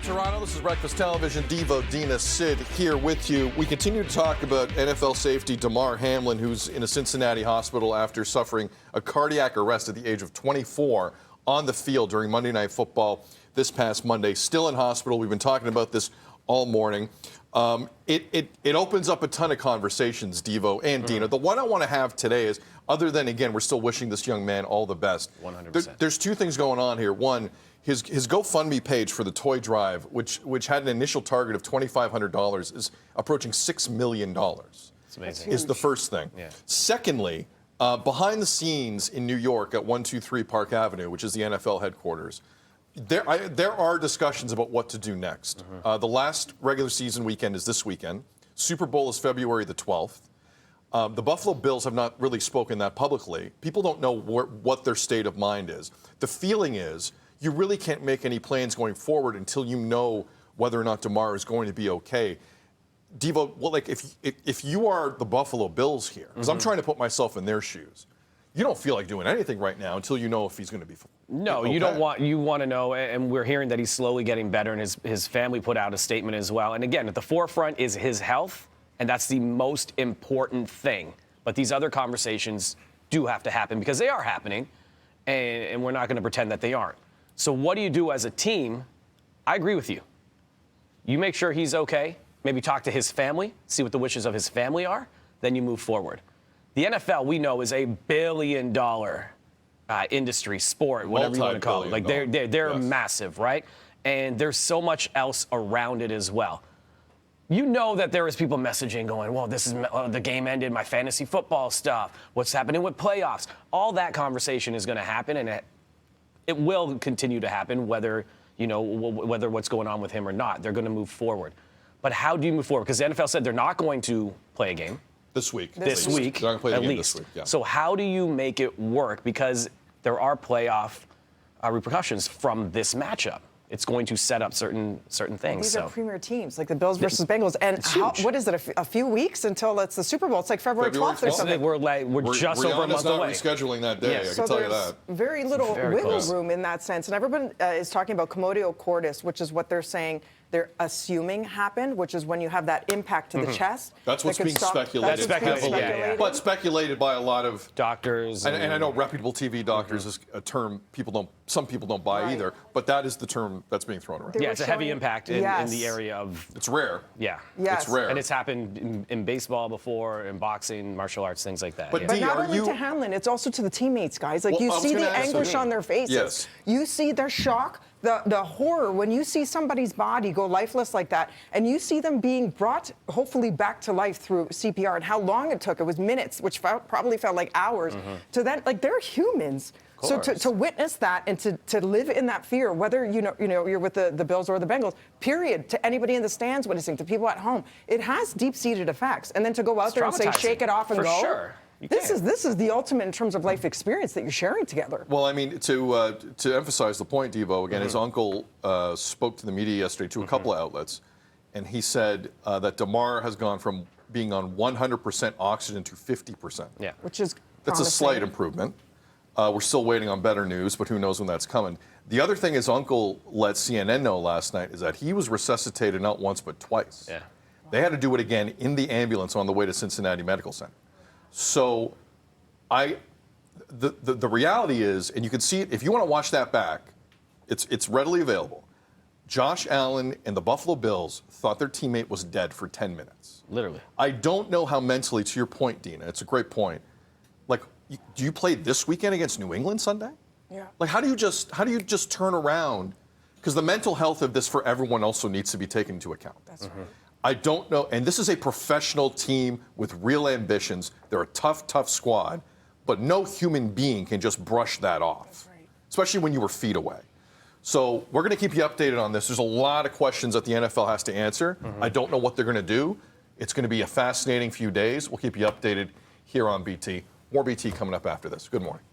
Toronto. This is Breakfast Television. Devo, Dina, Sid here with you. We continue to talk about NFL safety Damar Hamlin, who's in a Cincinnati hospital after suffering a cardiac arrest at the age of 24 on the field during Monday Night Football this past Monday. Still in hospital. We've been talking about this all morning. It opens up a ton of conversations, Devo and Dina. The one I want to have today is, other than, again, we're still wishing this young man all the best. 100%. There's two things going on here. One, his GoFundMe page for the toy drive, which had an initial target of $2,500, is approaching $6 million. It's amazing. Is the first thing. Yeah. Secondly, behind the scenes in New York at 123 Park Avenue, which is the NFL headquarters, there are discussions about what to do next. The last regular season weekend is this weekend. Super Bowl is February the 12th. The Buffalo Bills have not really spoken that publicly. People don't know what their state of mind is. The feeling is you really can't make any plans going forward until you know whether or not Damar is going to be okay. Devo, well, like if you are the Buffalo Bills here, because I'm trying to put myself in their shoes, you don't feel like doing anything right now until you know if he's going to be No, okay. you want to know, and we're hearing that he's slowly getting better, and his family put out a statement as well. And again, at the forefront is his health, and that's the most important thing. But these other conversations do have to happen because they are happening, and we're not going to pretend that they aren't. So what do you do as a team? I agree with you. You make sure he's okay, maybe talk to his family, see what the wishes of his family are, then you move forward. The NFL, we know, is a billion-dollar industry, sport, whatever you want to call it. Like they're yes. massive, right? And there's so much else around it as well. You know that there is people messaging going, well, this is the game ended, my fantasy football stuff, what's happening with playoffs. All that conversation is going to happen, and it will continue to happen whether what's going on with him or not. They're going to move forward. But how do you move forward? Because the NFL said they're not going to play a game. This week. This week, they're going to play the at game least. This week, yeah. So how do you make it work? Because there are playoff repercussions from this matchup. It's going to set up certain things. These are premier teams, like the Bills versus Bengals. And what is it, a few weeks until it's the Super Bowl? It's like February 12th or something. We're just over a month away. Rihanna's not rescheduling that day, Yes. I can tell you there's that. very little wiggle close. room in that sense. And everyone is talking about commotio cordis, which is what they're saying they're assuming happened, which is when you have that impact to the chest. That's what's being speculated. But speculated by a lot of doctors. And I know reputable TV doctors is a term some people don't buy either, but that is the term that's being thrown around. Yeah, it's a heavy impact in the area of... It's rare. Yeah. Yes. It's rare. And it's happened in baseball before, in boxing, martial arts, things like that. But, But not only to Hamlin, it's also to the teammates, guys. Like, you see the anguish on their faces. Yes. You see their shock, the horror when you see somebody's body go lifeless like that, and you see them being brought, hopefully, back to life through CPR, and how long it took. It was minutes, which probably felt like hours. To then, like, they're humans. So to witness that and to live in that fear, whether you're with the Bills or the Bengals, period, to anybody in the stands witnessing, to people at home, it has deep-seated effects. And then to go out there and say, shake it off and go. Sure. This is the ultimate in terms of life experience that you're sharing together. Well, I mean, to emphasize the point, Devo, again, his uncle spoke to the media yesterday to a couple of outlets, and he said that Damar has gone from being on 100% oxygen to 50%. Yeah. Which is That's a slight improvement. We're still waiting on better news, but who knows when that's coming. The other thing his uncle let CNN know last night is that he was resuscitated not once but twice. Yeah. They had to do it again in the ambulance on the way to Cincinnati Medical Center. So the reality is, and you can see it, if you want to watch that back, it's readily available. Josh Allen and the Buffalo Bills thought their teammate was dead for 10 minutes. Literally. I don't know how mentally, to your point, Dina, it's a great point. Like, do you play this weekend against New England Sunday? Yeah. Like, how do you just turn around? Because the mental health of this for everyone also needs to be taken into account. That's right. I don't know, and this is a professional team with real ambitions. They're a tough, tough squad, but no human being can just brush that off, That's right. especially when you were feet away. So we're going to keep you updated on this. There's a lot of questions that the NFL has to answer. I don't know what they're going to do. It's going to be a fascinating few days. We'll keep you updated here on BT. More BT coming up after this. Good morning.